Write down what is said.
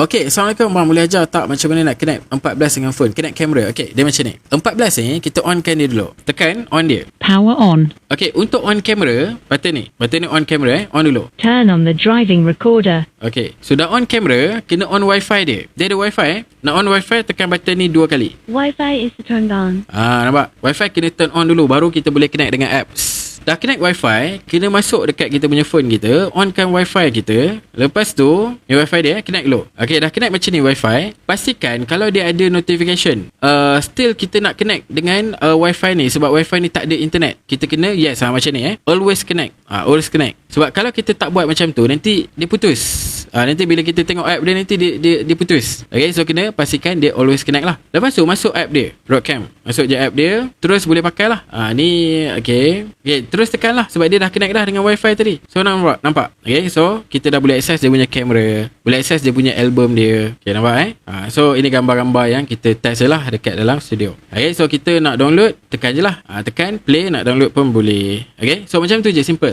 Okay, Assalamualaikum bang. Boleh ajar tak macam mana nak connect 14 dengan phone? Connect kamera. Okay, dia macam ni. 14 ni, kita onkan dia dulu. Tekan on dia. Power on. Okay, untuk on kamera, button ni on kamera on dulu. Turn on the driving recorder. Okay, sudah on kamera, kena on wifi dia. Dia ada wifi. Nak on wifi, tekan button ni 2 kali. Wi-Fi is turned on. Nampak? Wifi kena turn on dulu, baru kita boleh connect dengan apps. Dah connect wifi, kena masuk dekat kita punya phone kita, onkan wifi kita. Lepas tu, ni wifi dia connect dulu. Okay, dah connect macam ni wifi. Pastikan kalau dia ada notification, still kita nak connect dengan wifi ni, sebab wifi ni tak ada internet. Kita kena yes macam ni always connect. Always connect. Sebab kalau kita tak buat macam tu, nanti dia putus. Nanti bila kita tengok app dia, nanti dia putus. Okay, so kena pastikan dia always connect lah. Lepas tu masuk app dia, Broadcam. Masuk je app dia, terus boleh pakai lah. Ni okay, terus tekan lah, sebab dia dah connect dah dengan wifi tadi. So nampak? Okay, so kita dah boleh access dia punya kamera, boleh access dia punya album dia. Okay, nampak so ini gambar-gambar yang kita test je lah dekat dalam studio. Okay, so kita nak download, tekan je lah. Tekan play, nak download pun boleh. Okay, so macam tu je, simple.